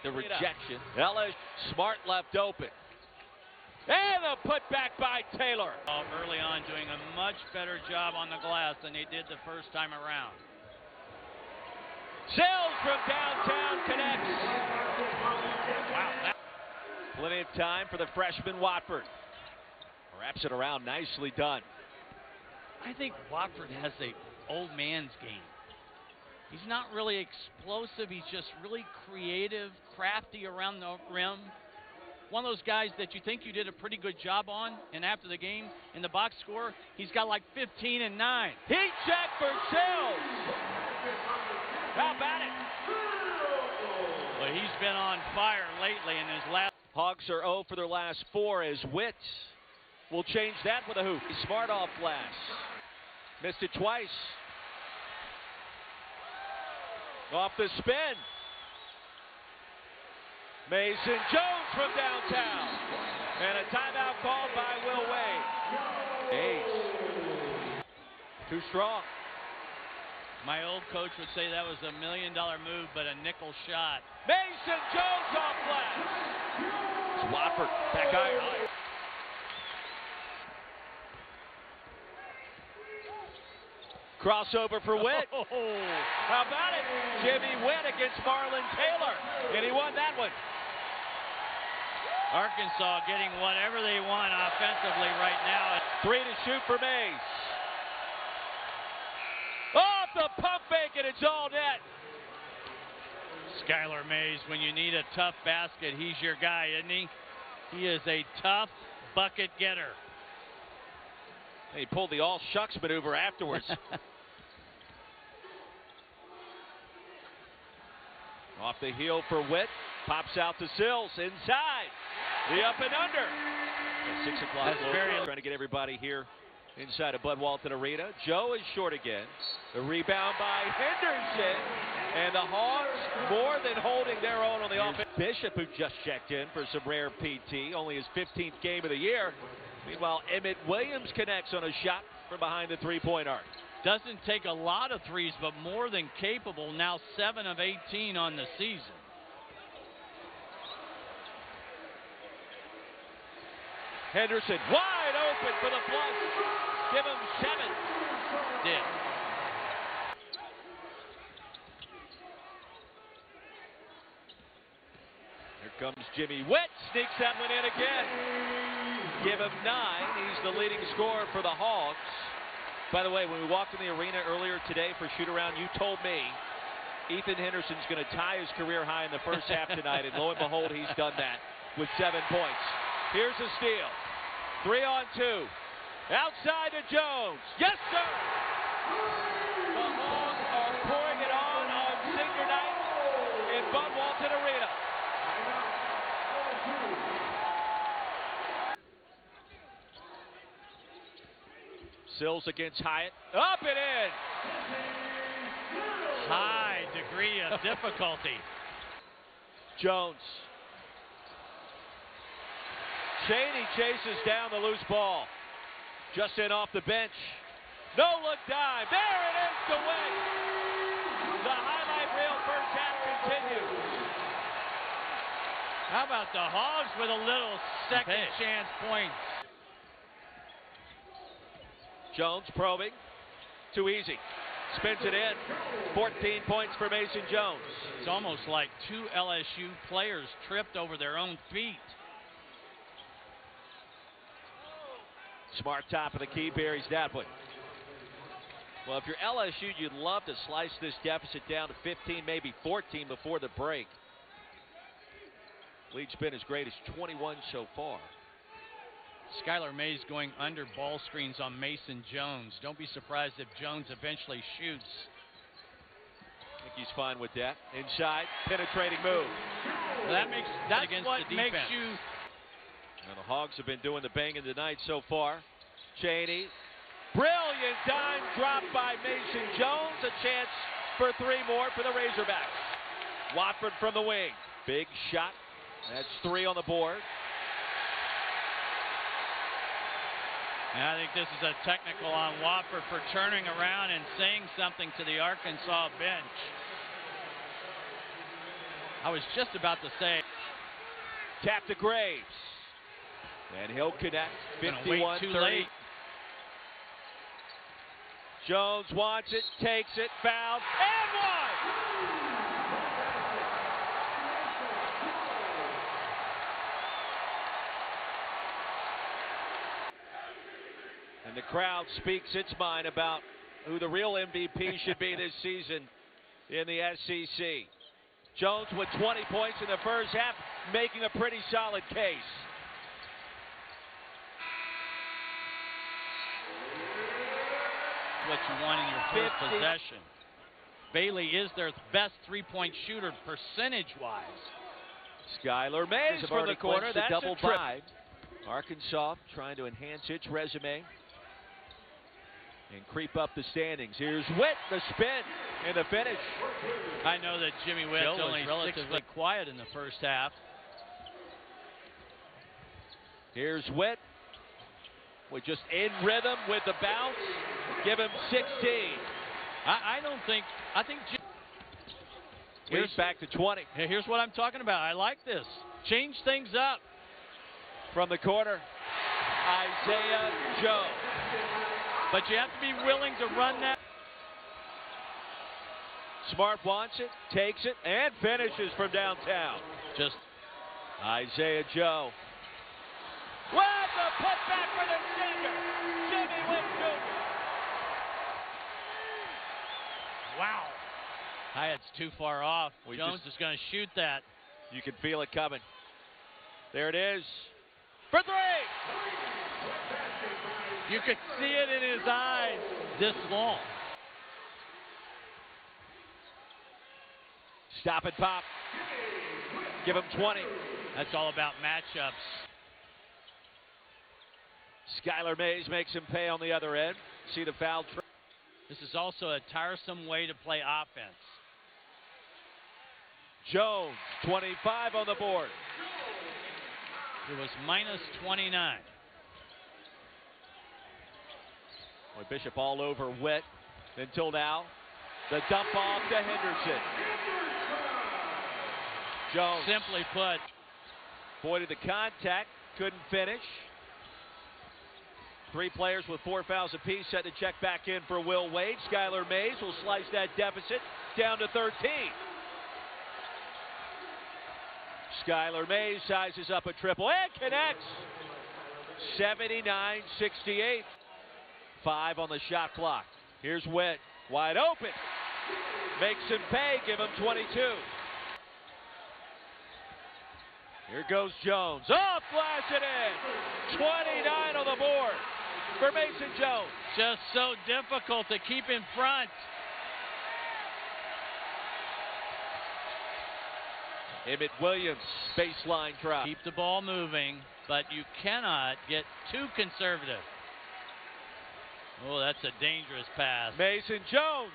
The rejection. LSU Smart left open. And a putback by Taylor. Early on, doing a much better job on the glass than they did the first time around. Sills from downtown connects. Wow. Plenty of time for the freshman Watford. Wraps it around, nicely done. I think Watford has a old man's game. He's not really explosive. He's just really creative, crafty around the rim. One of those guys that you think you did a pretty good job on, and after the game, in the box score, he's got like 15 and 9. Heat check for Sills. How about it? Well, he's been on fire lately in his last. Hogs are 0 for their last 4 as Whitt will change that with a hoop. Smart off glass. Missed it twice. Off the spin. Mason Jones from downtown. And a timeout called by Will Wade. Ace. Too strong. My old coach would say that was $1 million move, but a nickel shot. Mason Jones off glass. It's Watford. Back iron. Crossover for Whitt. How about it? Jimmy Whitt against Marlon Taylor. And he won that one. Arkansas getting whatever they want offensively right now. 3 to shoot for Mays. Off the pump fake, and it's all net. Skylar Mays, when you need a tough basket, he's your guy, isn't he? He is a tough bucket getter. He pulled the all shucks maneuver afterwards. Off the heel for Whitt. Pops out to Sills. Inside. The up and under. At 6 o'clock. Trying to get everybody here inside of Bud Walton Arena. Joe is short again. The rebound by Henderson. And the Hogs more than holding their own on the offense. Bishop, who just checked in for some rare PT. Only his 15th game of the year. Meanwhile, Emmett Williams connects on a shot from behind the three-point arc. Doesn't take a lot of threes, but more than capable. Now 7 of 18 on the season. Henderson wide open for the flush. Give him 7. Did. Here comes Jimmy Whitt. Sneaks that one in again. Give him 9. He's the leading scorer for the Hogs. By the way, when we walked in the arena earlier today for shoot-around, you told me Ethan Henderson's going to tie his career high in the first half tonight, and lo and behold, he's done that with 7 points. Here's a steal. 3 on 2. Outside to Jones. Yes, sir! The Hogs are pouring it on senior night in Bud Walton Arena. Sills against Hyatt. Up and in. High degree of difficulty. Jones. Cheney chases down the loose ball. Just in off the bench. No look dive. There it is to win. The highlight reel first half continues. How about the Hogs with a little second chance points? Jones probing. Too easy. Spins it in. 14 points for Mason Jones. It's almost like 2 LSU players tripped over their own feet. Smart top of the key, buries that one. Well, if you're LSU, you'd love to slice this deficit down to 15, maybe 14 before the break. Lead's been as great as 21 so far. Skylar Mays going under ball screens on Mason Jones. Don't be surprised if Jones eventually shoots. I think he's fine with that. Inside, penetrating move. Well, that's against what the defense. Makes you. And the Hogs have been doing the banging tonight so far. Cheney, brilliant dime drop by Mason Jones. A chance for 3 more for the Razorbacks. Watford from the wing. Big shot. That's 3 on the board. And I think this is a technical on Watford for turning around and saying something to the Arkansas bench. I was just about to say. Tap to Graves. And he'll connect. Gonna wait too 51-30. late. Jones wants it, takes it, fouled, and one! And the crowd speaks its mind about who the real MVP should be this season in the SEC. Jones with 20 points in the first half, making a pretty solid case. What you want in your first possession. Bailey is their best three-point shooter percentage-wise. Skylar Mays from the corner. That's a double trip. by. Arkansas trying to enhance its resume and creep up the standings. Here's Whitt, the spin, and the finish. I know that Jimmy Whitt was only relatively quiet in the first half. Here's Whitt with just in rhythm with the bounce. Give him 16. I think Here's back to 20. Here's what I'm talking about. I like this. Change things up. From the corner, Isaiah Joe. But you have to be willing to run that. Smart wants it, takes it, and finishes from downtown. Just Isaiah Joe. What the putback for the senior, Jimmy Whitt Jr. Wow. Hyatt's too far off. Jones is going to shoot that. You can feel it coming. There it is. For three! You could see it in his eyes this long. Stop and pop. Give him 20. That's all about matchups. Skylar Mays makes him pay on the other end. See the foul. This is also a tiresome way to play offense. Jones, 25 on the board. It was minus 29. Boy, Bishop all over Whitt until now. The dump off to Henderson. Jones. Simply put. Avoided the contact, couldn't finish. Three players with 4 fouls apiece set to check back in for Will Wade. Skylar Mays will slice that deficit down to 13. Skylar Mays sizes up a triple and connects. 79-68. 5 on the shot clock. Here's Whitt, wide open. Makes him pay, give him 22. Here goes Jones. Oh, flash it in. 29 on the board for Mason Jones. Just so difficult to keep in front. Emmett Williams, baseline drop. Keep the ball moving, but you cannot get too conservative. Oh, that's a dangerous pass. Mason Jones.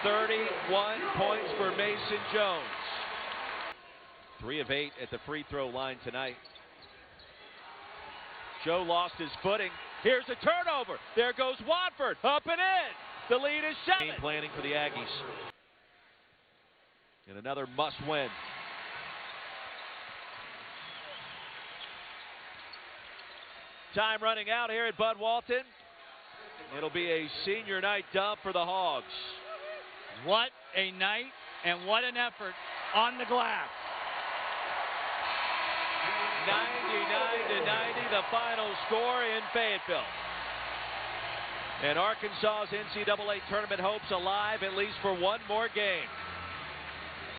31 points for Mason Jones. 3 of 8 at the free throw line tonight. Joe lost his footing. Here's a turnover. There goes Watford. Up and in. The lead is 7. Game planning for the Aggies. And another must win. Time running out here at Bud Walton. It'll be a senior night dump for the Hogs. What a night and what an effort on the glass. 99-90, the final score in Fayetteville. And Arkansas's NCAA tournament hopes alive at least for one more game.